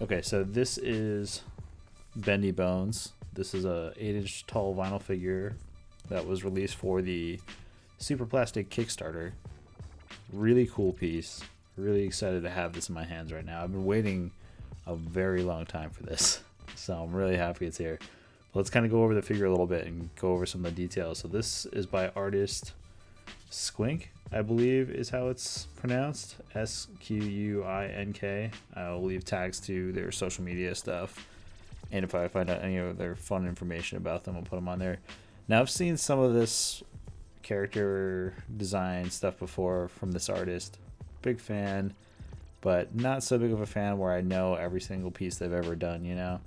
Okay, so this is Bendy Bones. This is a 8-inch tall vinyl figure that was released for the Superplastic Kickstarter. Really cool piece. Really excited to have this in my hands right now. I've been waiting a very long time for this, so I'm really happy it's here. Let's kind of go over the figure a little bit and go over some of the details. So this is by Artist Squink, I believe is how it's pronounced. Squink. I'll leave tags to their social media stuff, and if I find out any other fun information about them, I'll put them on there. Now, I've seen some of this character design stuff before from this artist. Big fan, but not so big of a fan where I know every single piece they've ever done, you know.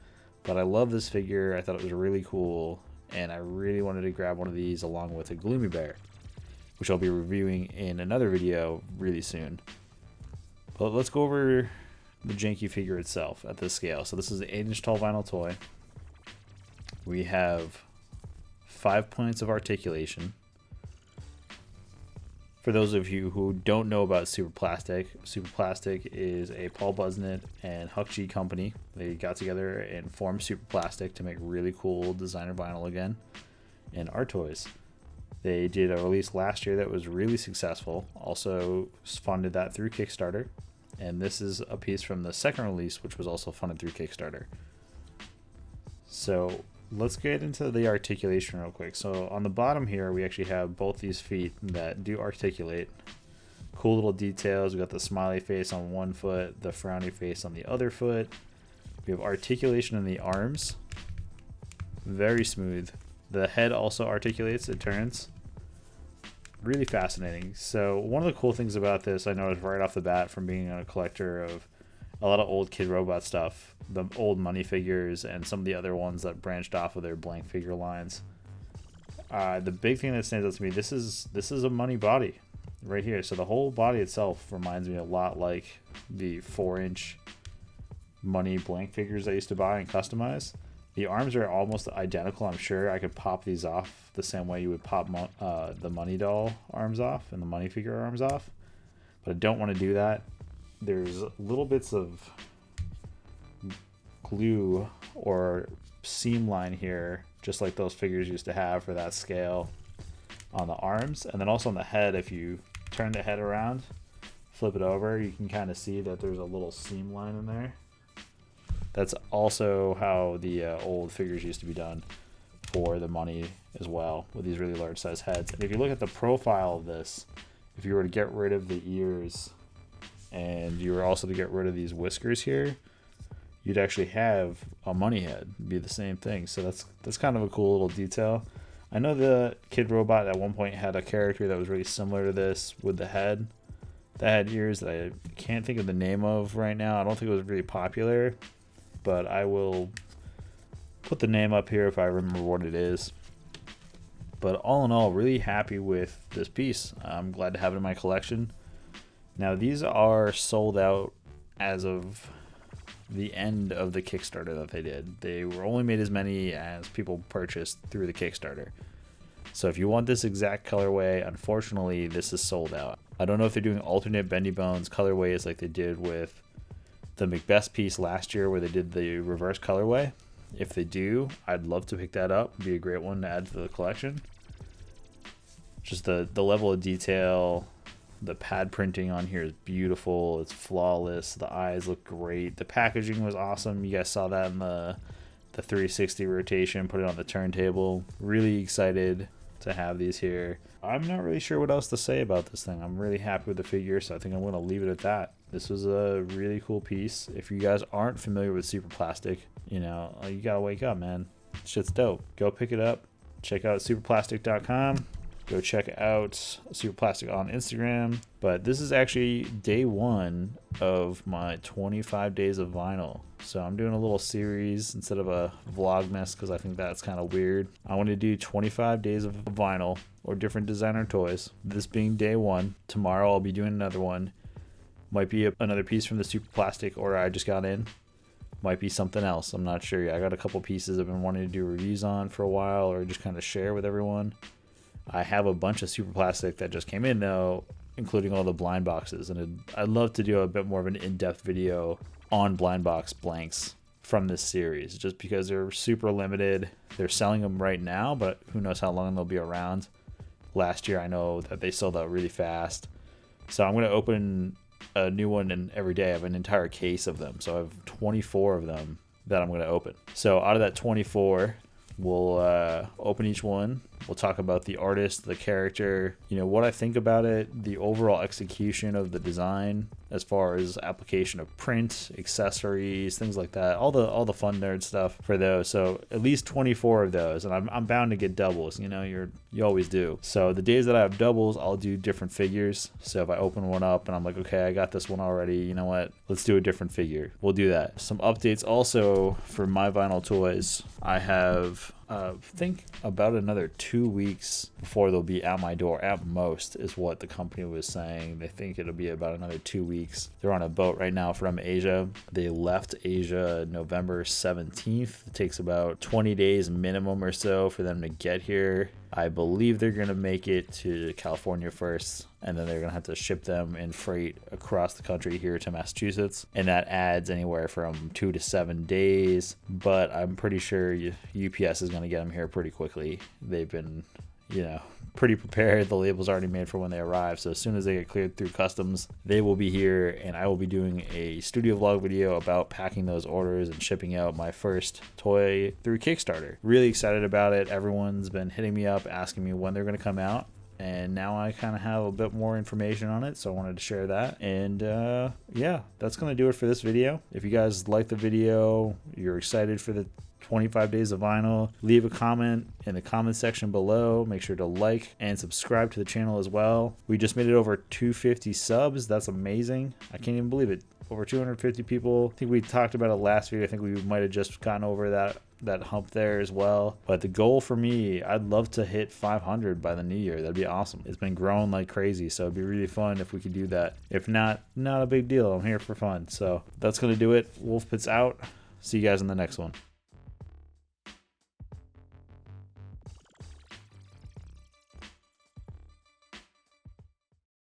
But I love this figure. I thought it was really cool, and I really wanted to grab one of these along with a Gloomy Bear, which I'll be reviewing in another video really soon. But let's go over the janky figure itself at this scale. So this is an 8-inch tall vinyl toy. We have 5 points of articulation. For those of you who don't know about Superplastic, Superplastic is a Paul Busnett and Huck G company. They got together and formed Superplastic to make really cool designer vinyl again and art toys. They did a release last year that was really successful. Also funded that through Kickstarter. And this is a piece from the second release, which was also funded through Kickstarter. So let's get into the articulation real quick. So on the bottom here, we actually have both these feet that do articulate. Cool little details. We got the smiley face on one foot, the frowny face on the other foot. We have articulation in the arms. Very smooth. The head also articulates, it turns. Really fascinating. So one of the cool things about this, I noticed right off the bat from being a collector of a lot of old Kid Robot stuff, the old money figures and some of the other ones that branched off of their blank figure lines. The big thing that stands out to me, this is a money body right here. So the whole body itself reminds me a lot like the 4-inch money blank figures I used to buy and customize. The arms are almost identical. I'm sure I could pop these off the same way you would pop the money doll arms off and the money figure arms off. But I don't want to do that. There's little bits of glue or seam line here, just like those figures used to have for that scale on the arms. And then also on the head, if you turn the head around, flip it over, you can kind of see that there's a little seam line in there. That's also how the old figures used to be done for the money as well, with these really large size heads. And if you look at the profile of this, if you were to get rid of the ears and you were also to get rid of these whiskers here, you'd actually have a money head. It'd be the same thing. So that's kind of a cool little detail. I know the Kid Robot at one point had a character that was really similar to this with the head that had ears that I can't think of the name of right now. I don't think it was really popular, but I will put the name up here if I remember what it is. But all in all, really happy with this piece. I'm glad to have it in my collection. Now, these are sold out as of the end of the Kickstarter that they did. They were only made as many as people purchased through the Kickstarter. So if you want this exact colorway, unfortunately, this is sold out. I don't know if they're doing alternate Bendy Bones colorways like they did with the Macbeth piece last year where they did the reverse colorway. If they do, I'd love to pick that up. It'd be a great one to add to the collection. Just the level of detail, the pad printing on here is beautiful. It's flawless. The eyes look great. The packaging was awesome. You guys saw that in the 360 rotation. Put it on the turntable. Really excited to have these here. I'm not really sure what else to say about this thing. I'm really happy with the figure, so I think I'm going to leave it at that. This was a really cool piece. If you guys aren't familiar with Superplastic, you know, you got to wake up, man. Shit's dope. Go pick it up. Check out superplastic.com. Go check out Superplastic on Instagram. But this is actually day one of my 25 days of vinyl. So I'm doing a little series instead of a vlogmas because I think that's kind of weird. I want to do 25 days of vinyl or different designer toys. This being day one. Tomorrow I'll be doing another one. Might be another piece from the Superplastic or I just got in. Might be something else. I'm not sure yet. I got a couple pieces I've been wanting to do reviews on for a while or just kind of share with everyone. I have a bunch of Superplastic that just came in though, including all the blind boxes, and I'd love to do a bit more of an in-depth video on blind box blanks from this series, just because they're super limited. They're selling them right now, but who knows how long they'll be around. Last year I know that they sold out really fast, so I'm going to open a new one in every day. I have an entire case of them, so I have 24 of them that I'm going to open. So out of that 24, we'll open each one. We'll talk about the artist, the character, what I think about it, the overall execution of the design as far as application of print, accessories, things like that. All the fun nerd stuff for those. So at least 24 of those, and I'm bound to get doubles. You always do. So the days that I have doubles, I'll do different figures. So if I open one up and I'm like, okay, I got this one already, you know what? Let's do a different figure. We'll do that. Some updates also for my vinyl toys. I have think about another 2 weeks before they'll be at my door at most, is what the company was saying. They think it'll be about another 2 weeks. They're on a boat right now from Asia. They left Asia November 17th. It takes about 20 days minimum or so for them to get here. I believe they're going to make it to California first, and then they're going to have to ship them in freight across the country here to Massachusetts. And that adds anywhere from 2 to 7 days. But I'm pretty sure UPS is going to get them here pretty quickly. They've been, pretty prepared. The label's already made for when they arrive. So as soon as they get cleared through customs, they will be here, and I will be doing a studio vlog video about packing those orders and shipping out my first toy through Kickstarter. Really excited about it. Everyone's been hitting me up asking me when they're going to come out, and now I kind of have a bit more information on it, so I wanted to share that. And yeah, that's going to do it for this video. If you guys like the video, you're excited for the 25 days of vinyl, leave a comment in the comment section below. Make sure to like and subscribe to the channel as well. We just made it over 250 subs. That's amazing. I can't even believe it. Over 250 people. I think we talked about it last video. I think we might have just gotten over that hump there as well. But the goal for me, I'd love to hit 500 by the new year. That'd be awesome. It's been growing like crazy, so it'd be really fun if we could do that. If not a big deal. I'm here for fun. So that's gonna do it. Wolfpit's out. See you guys in the next one.